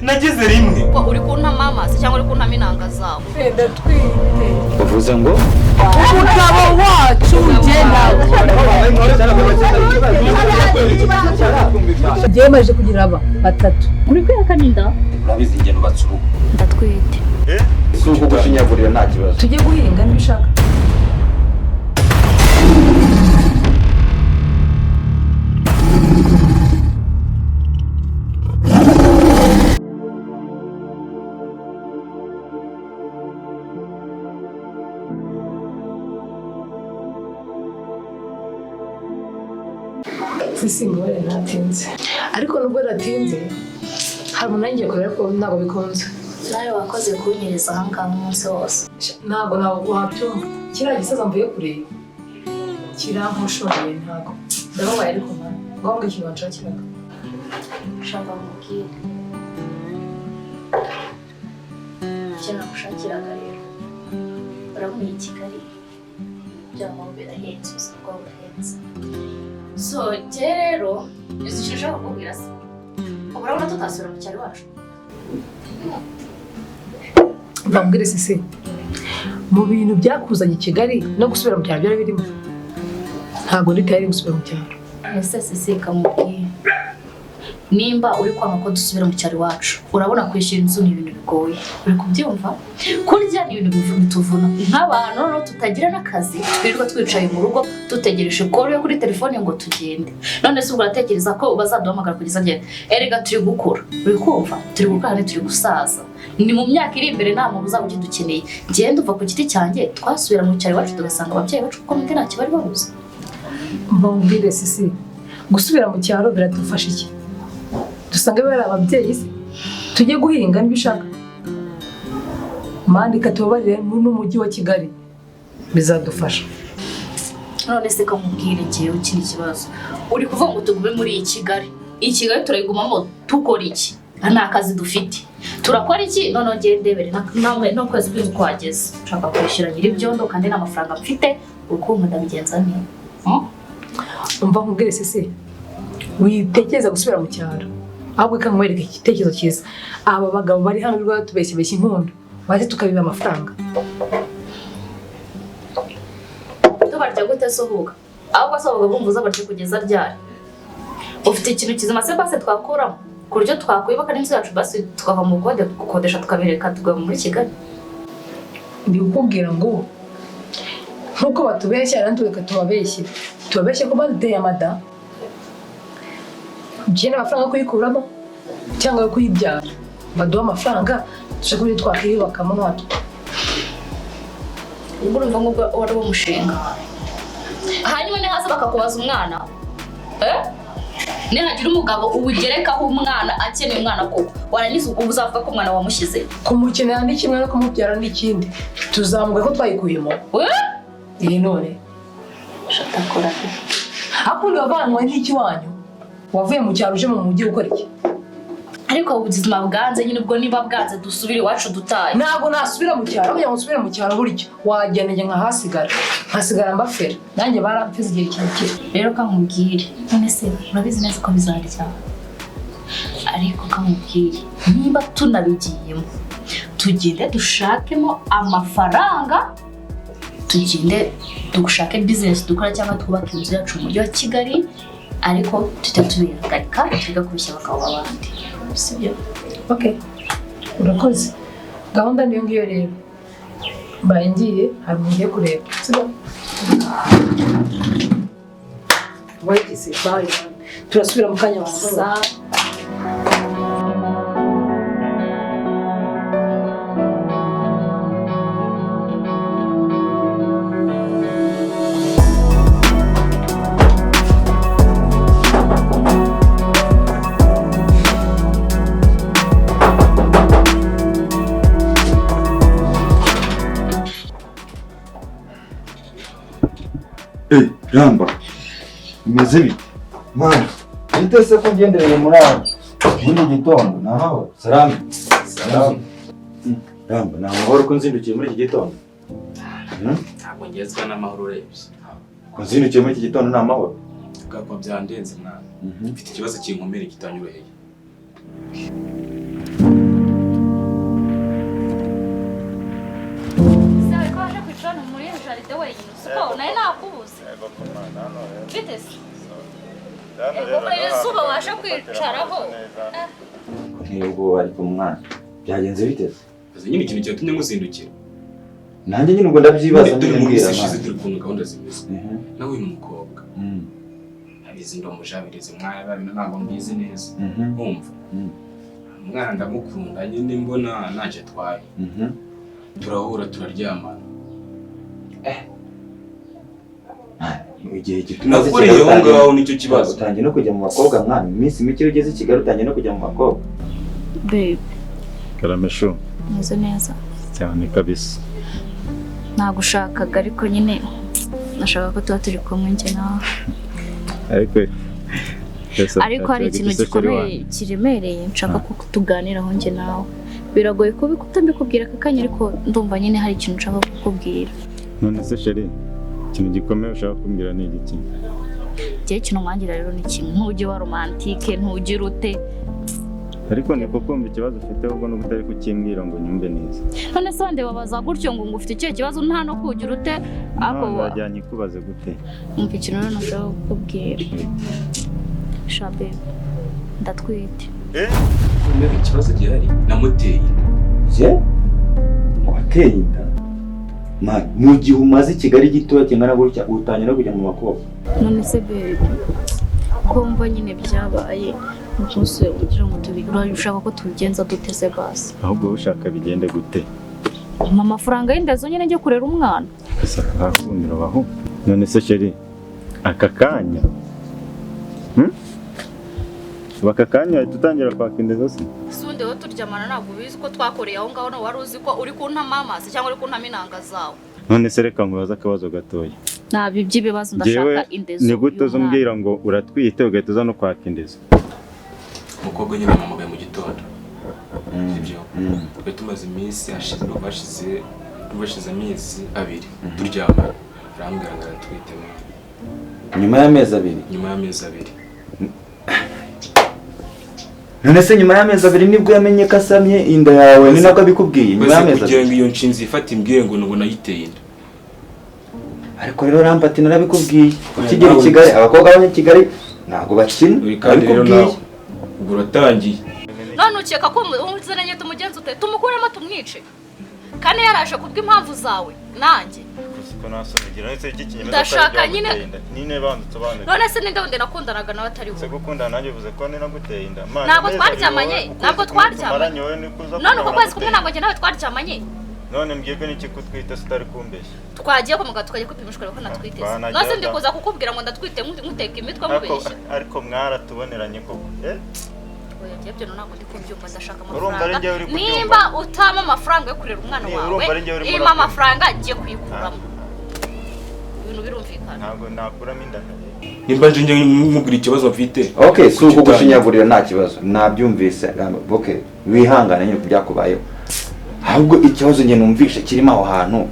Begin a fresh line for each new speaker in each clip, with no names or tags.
nagize rimwe
uri kunta mama se cyangwa uri kunta minanga zawe
ndatwite
uvuze ngo
umugabo wacu maje kugira aba batatu
uri kwihakana inda
urabizi ingendo batsuruka
ndatwite
si uko gushinyagurira nta kibazo
tujye guhinga nibishaka Simbore natinze ariko nubwo natinze hari umunangiye kurera ko ntabwo bikunze
nawe wakoze kunyereza ahangaha umunsi wose
ntabwo wabyumva kiriya gisaza mvuye kureba kirankoshoreye ntabwo ndababaye ariko ngombwa ikintu wanshakiraga
ushaka mubwire icyo nagushakiraga rero urabona iyi Kigali byaba birahenze uzi ko burahenze so njye rero izi kintu ushaka kukubwira se urabona tutasubira mu cyaro wacu
mbabwire sisi mu bintu byakuzanye i Kigali no gusubira mu cyaro byari birimo ntabwo ndi tayari gusubira mu cyaro
ese sisi kamubwiye nimba uri kwanga ko dusubira mu cyaro wacu urabona kwishyura inzu ni ibintu bigoye uri kubyumva kurya ni ibintu bituvuna nk'abantu no tutagira n'akazi twirirwa twicaye mu rugo dutegereje call yo kuri telefone ngo tugende none se ubwo uratekereza ko bazaduhamagara kugeza gihe erega turi gukura uri kumva turi gukura turi gusaza ni mu myaka iri imbere nta muntu uzaba ukidukeneye ngende uva ku giti cyanjye twasubira mu cyaro wacu tugasanga ababyeyi bacu kuko mute nta kibari babuze
mbabwire sisi gusubira mu cyaro biradufasha iki dusange bari ababyeyi se tujye guhinga nibishaka mandika tubabarire n'umujyi wa Kigali bizadufasha
none se kamubwire ngiye ukindi kibazo uri kuvuga ngo tugume muri iyi Kigali turayigumamo tukora iki nta kazi dufite turakora iki none ngiye ndebere nawe no kwezi kwageze nshaka kwishyura nyiri ibyondo kandi n'amafaranga mfite urukundo ndabigenza neza
umva nkubwire sisi witekereza gusubira mu cyaro ahubwo kamwereka igitekerezo cyiza aba bagabo bari hano rwa tubeshye inkondo baje tukabiba amafaranga
tubarya gute sohuka ahubwo se abagabo bumvuza barye kugeza ryari ufite ikintu kizima se base twakuramo ku buryo twakwibuka n'inzu yacu basi tukava mu kode gukodesha tukabereka tugwa muri Kigali
ndi kukubwira ngo nkuko batubeshya natwe tubabeshye ko baduteye amada ukeneye amafaranga yo kuyikuramo cyangwa yo kuyibyara baduha amafaranga dushaka uburyo twakiyubakamo natwe
ubwo urumva nk'ubwo wari wo mushinga hanyuma ni hasi bakakubaza umwana nihagira umugabo ubugerekaho umwana akeneye umwana koko warangiza ubwo uzavuga ko umwana wamushyize
kumukenera ni kimwe no kumubyara n'ikindi tuzamuga ko twayikuyemo iyi none
shatakora
akundi wavanwe n'iki wanyu wavuye mu cyaro uje mu mujyi ukora iki
ariko ubuzima bwanze nyine ubwo niba bwanze dusubire iwacu dutaye
ntabwo nasubira mu cyaro kugira ngo nsubire mu cyaro buryo wageneye nkahasigara mbafera nanjye baramfize igihe kirekire
rero kamubwire none se urabizi neza ko bizarya ariko kamubwire niba tunabigiyemo tugende dushakemo amafaranga tugende dushake business dukora cyangwa twubaka inzu yacu mu mujyi wa Kigali ariko tutabihagarika twiga kubishya bakaba abandi sibyo
okay urakoze gahunda niyo ngiyo rero mbaye ngiye hari ngiye kureba sibyo wayise bye turasubira mu kanya waza
Ramba imeze bite
Mana itese ko ngendereye muri gitondo naho salame
Ramba nta mahoro ko nzindukiye muri iki gitondo
ntabwo ngezwa n'amahoro urebye
ko nzindukiye muri iki gitondo nta mahoro
bwako byandenze mwana mfite ikibazo kinkomere kitanyoroheye
hano muri jaride wenyine siko nayo nakubuze bite se ego muri izuba washa kwicaraho
ntiyubwo ariko mwana byagenze bite
Azi nyine ikintu cyatumye nguzindukira.
nanjye nyine ubwo ndabyibaza
Dore mu
mbwira
isi ishize
mwana
turi kuntu gahunda zimeze. Nawe ni umukobwa. Abizi ndo mujabirize mwana babina ntabwo mbizi neza. Umva. Umwana ndamukunda nyine mbona naje twaye. Turahura turaryamana.
igihe gitumaze
Nakoreye aho ngaho nicyo kibazo.
utangiye no kujya mu bakobwa mwana iminsi mike ugeze i Kigali utangiye no kujya mu bakobwa
babe
Karamesho
meze neza
cyane kabisa.
nagushakaga ariko nyine nashaka ko tuba turi kumwe njye nawe ariko hari ikintu gikomeye kiremereye nshaka ko tuganiraho njye nawe biragoye kutabikubwira aka kanya ariko ndumva nyine hari ikintu nshaka kukubwira.
None se sheri ikintu gikomeye ushaka kumbwira ni iki?
Igihe kintu mwangira rero ni kimwe ntujye wa romantike ntujye ute
ariko niko kumva ikibazo ufite ahubwo no gutari kukimbwira ngo nyumve neza.
none se wande babaza gutyo ngo ufite ikihe kibazo nta no kugira ute
ako wajyanye kubaze gute
umva ikintu rero nashaka kukubwira shabe ndatwite
Mbega ikibazo gihari namuteye.
je wateye inda mwana mu gihe umaze i Kigali gitoya kingana gutya utangira no kujya mu bakobwa
none se babe kumva nyine byabaye byose ugira ngo tubigura ushaka ko tubigenza duteze basi
ahubwo ushaka bigende gute
amafaranga y'indezo nyine njye kurera umwana
gusa hakumira baho. None se sheri aka kanya baka kanya tutangira kwaka indezo se
sunde wo turyamana ntabwo bizi ko twakoreye aho ngaho wari uzi ko uri kuntama amazi cyangwa uri kuntama inanga zawe.
none se reka nkubaza akabazo gatoya
ntabyo by'ibibazo ndashaka indezo
ni gute uzumbwira ngo uratwite ugahita uza no kwaka indezo
Umukobwa nyine namugaye mu gitondo. Sibyo. Twe tumaze iminsi bashize amezi 2 turyamana. Arambwira ngo aratwite mwana.
nyuma y'amezi 2
Nyuma y'amezi 2.
none se nyuma y'amezi 2 nibwo yamenye ko asamye inda yawe ni nabwo abikubwiye nyuma y'amezi 2
kugira ngo iyo nshinzi ifate imbwire ngo nayiteye inda.
ariko rero Rampati narabikubwiye ukigera i Kigali abakobwa b'abanya Kigali ntabwo bakina abikubwiye
ubwo uratangiye.
none ukeka ko umuzananye tumugenza ute tumukuremo tumwice kandi yaraje kubw'impamvu zawe nanjye ndashaka nyine
nine bandutsobanura
none se ninde wundi nakundanaga nawe atari wowe
gukundana nanjye bivuze ko ni naguteye inda
ntabwo twaryamanye none uko kwezi kumwe ntabwo njye nawe twaryamanye
none mbwirwe n'iki kutwita sitari kumbeshya
twagiye kwa muganga tukajya kwipimishwa ko natwite nose ndi kuza kukubwira ngo ndatwite nkuteka imitwe mubeshya
ariko mwaratuboneranye koko
ibyo ntabwo ndi kubyumva ndashaka amafaranga nimba utama amafaranga yo kurera umwana wawe irimo amafaranga ngiye kuyikuramo ibintu birumvikana
ntabwo nakuramo inda
nimba nje mubwira ikibazo mfite
okay si uko gushinyagurira nta kibazo nabyumvise okay wihangane nyine kubyakubayeho ahubwo ikibazo nge numvishe kirimo aho hantu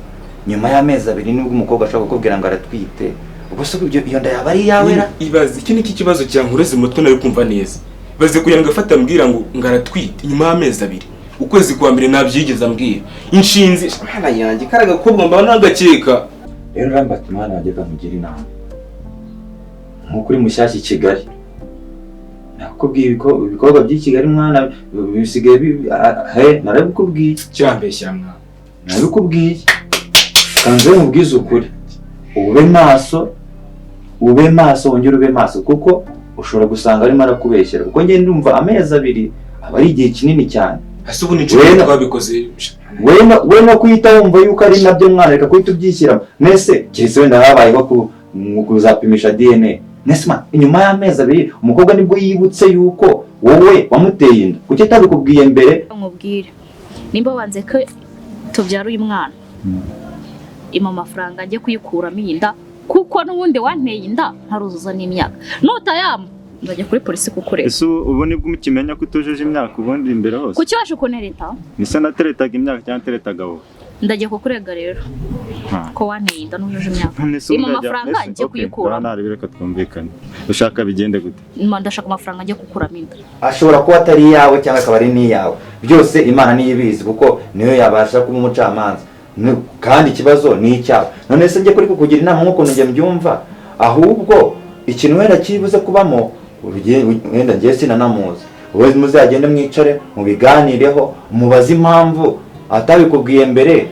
nyuma y'amezi 2 nibwo umukobwa ashaka kukubwira ngo aratwite ubwo se iyo nda yaba ari yawe ra
ibaze iki niki kibazo cyankureze mutwe nari kumva neza baze kugira ngo afata ambwira ngo ngaratwite nyuma y'amezi 2 ukwezi kwa mbere nabyigeze ambwira inshinzi mwana yanjye karaga kobwa mba nagakeka
rero Rampati mwana wajye kamugira inama nk'ukuri mushyashya i Kigali nakubwiye ibikorwa by'i Kigali mwana bisigaye narabikubwiye
cyambeshya mwana
nabikubwiye kanze mubwize ukuri ube maso wongere ube maso kuko ushobora gusanga arimo arakubeshyera kuko njye ndumva amezi 2 aba ari igihe kinini cyane
ase ubu nico twabikoze
we no kuyita wumva yuko ari nabyo mwana reka kuhita ubyishyira nese cyese wenda habayeho kuzapimisha DNA nesma inyuma y'amezi 2 umukobwa nibwo yibutse yuko wowe wamuteye inda kuki atabikubwiye mbere
nkubwire nimba wanze ko tubyara uyu mwana ima amafaranga njye kuyikuramo inda kuko n'ubundi wanteye inda ntaruzuza n'imyaka nutayama ndajya kuri polisi kukureba
ese ubu nibwo umukimenya ko utujuje imyaka ubundi imbere hose
kuki waje kunereta
nisa nateretaga imyaka cyangwa teretaga wowe
ndajya kukurega rero ko wanteye inda n'ujuje imyaka ima amafaranga njye kuyikuramo
nari bireka twumvikane ushaka bigende gute
ndashaka amafaranga njye kukuramo inda
ashobora kuba atari yawe cyangwa akaba ari n'iyawe byose Imana niyo ibizi kuko niyo yabasha kuba umucamanza kandi ikibazo ni icyawe. None se njye kuri kukugira inama nk'ukuntu njye mbyumva, ahubwo ikintu wenda kibuze kubamo wenda njye sinanamuzi, wowe muzagende mwicare mubiganireho mubaze impamvu atabikubwiye mbere.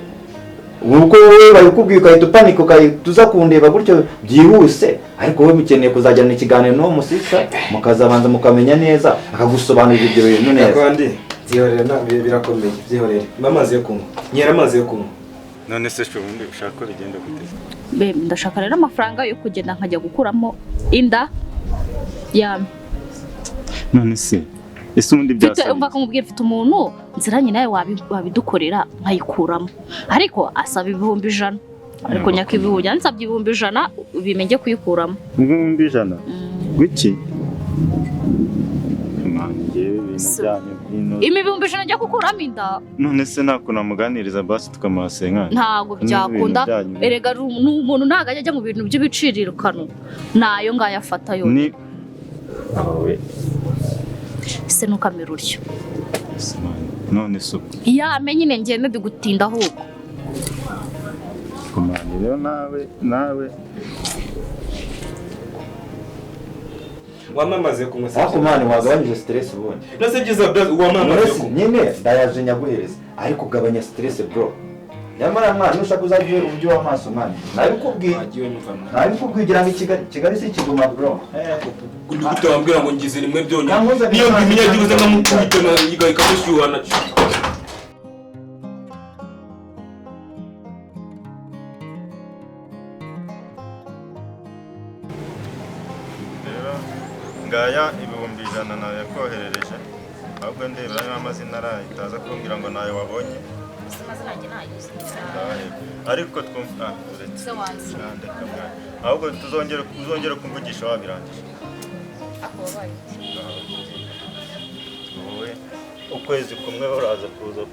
Ubwo wowe babikubwiye ukahita upanika ukahita uza kundeba gutyo byihuse, ariko wowe mukeneye kuzajyana ikiganiro n'uwo musisa mukazabanza mukamenya neza akagusobanurira ibyo bintu neza.
Kandi byihorera ntabwo birakomeye, byihorera amazi yo kunywa, nyera amazi yo kunywa.
None se ubundi ushaka ko bigenda gute?
Ndashaka rero amafaranga yo kugenda nkajya gukuramo inda yame.
None se ubundi byasaba
umva kumubwira mfite umuntu nziranye nawe wabidukorera nkayikuramo, ariko asaba 1,100. Ariko nyaka 1,000 yansabye 1,100 bimenye kuyikuramo.
1,100 gwiki?
Imi 1,100 njya gukuramo inda.
None se nako namuganiriza basi tukamuhasenga?
Ntago byakunda, erega n'umuntu ntago ajya mu bintu by'ibicirirukano, nayo ngayafata yo.
Ni awe
se nukamera uryo.
None so
yamenye nyine ngende bigutinda ahubwo.
Kumani rero nawe
wamamaze kumusaba.
Kumani wagabanyije stress ubundi.
Nase byiza wamamaze
nyine ndayaje nyaguhereza, ariko ugabanya stress bro. Nyamara mwana ushaka uzagiye ubyo w'amaso mwana. Nabikubwiye kugira ngo Kigali si kiguma bro.
Utambwira ngo ngize rimwe byonyine. Niyo mbimenya gibuze nkamukubita na yigaye kamushyuhana.
ngaya 1,100 nawe yakoherereje, ahubwo ndebera niba amazina arayitaza kumbwira ngo nayo wabonye.
Amazina yanjye nayuze.
Ariko twumva uretse ahubwo tuzongere kumvugisha wabirangije. Wowe ukwezi kumwe uraza kuza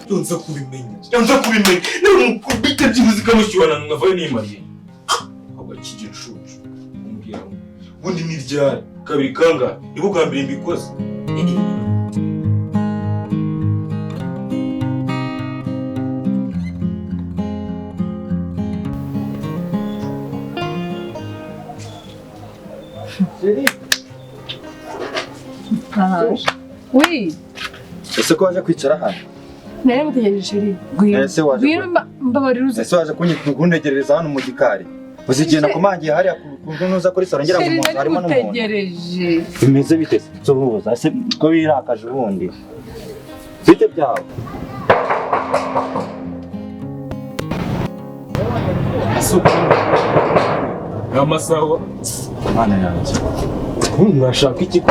Yonza kubimenya. N'umukubita byibuze kamushyuhana nkavayo nimariye. Ahubwo kigicucu. Umbwira ngo ubundi ni ryari kabiri kanga ibugambira imbikoze.
Oui.
Ese ko waje kwicara hano?
Nari mutegereje sheri. Mbabarira uze.
Ese waje kuntegerereza hano mu gikari? Uzigenda kumangiye hariya kunuza kuri saro ngera mu munsi harimo n'umuntu.
Mutegereje.
Bimeze bite? Sohoza ese ko birakaje ubundi. Bite byawe?
Asuka. Amasawa.
Mana yanjye.
Urashaka iki?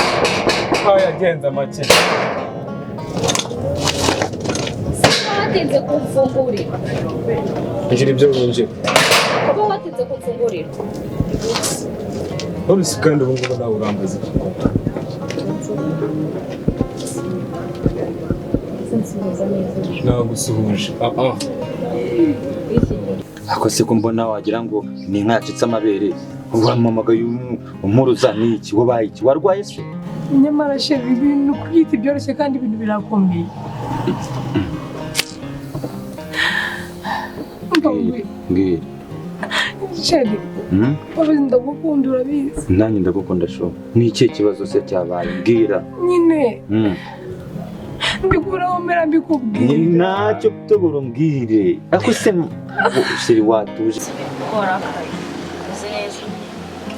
Yagenza make.
Watinze kumfungurira.
Njiri ibyo winjira.
Kuba watinze kumfungurira.
Urisi kandi ubu ngubu nawe urambaza iki? Nagusuhuje.
Ako se ko mbona wagira ngo ni inka yacitse amabere. Wamamagaye umuruza n'iki wabaye iki warwaye se?
Nyamara sheri ibintu kuyita byoroshye kandi ibintu birakomeye.
Mbwira.
Sheri. Wabizi ndagukunda urabizi.
Nanjye ndagukunda sho. Ni iki kibazo se cyabaye? Mbwira.
Nyine. Mbikuraho mera mbikubwira.
Ntacyo tubura mbwire. Ako se sheri watuje.
Kora kayi. Neza.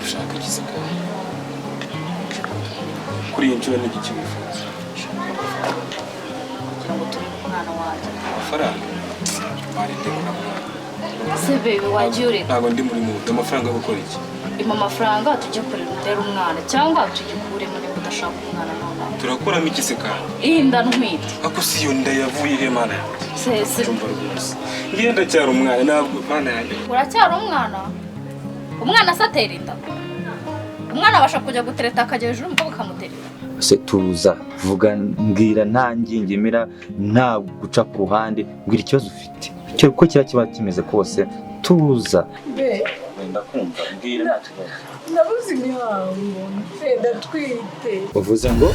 Ushaka igisaka. Kuri iyi nshuro n'iki kibifuza.
Kugira ngo turi umwana wanjye.
Amafaranga. Mari ndekura.
Se bebe wajyure.
Ntabwo ndi muri muto amafaranga yo gukora iki?
Ima amafaranga tujye kurera utera umwana cyangwa tugikuremo niba udashaka umwana none.
Turakuramo iki se kandi?
Inda ntwite.
Ako si yo nda yavuye he mana yanjye?
Sese.
Cyumva rwose. Ngenda cyari umwana ntabwo mana yanjye.
Uracyari umwana? Umwana asatera inda. Umwana abasha kujya gutereta akajya hejuru umukobwa akamutereta.
Se tuza vuga mbwira nta ngingimira nta guca ku ruhande mbwira ikibazo ufite. Cyo ko kiba kimeze kose tuza.
Be.
Wenda kumva mbwira nta kibazo.
Nabuze imihango. Twenda twite.
Uvuze ngo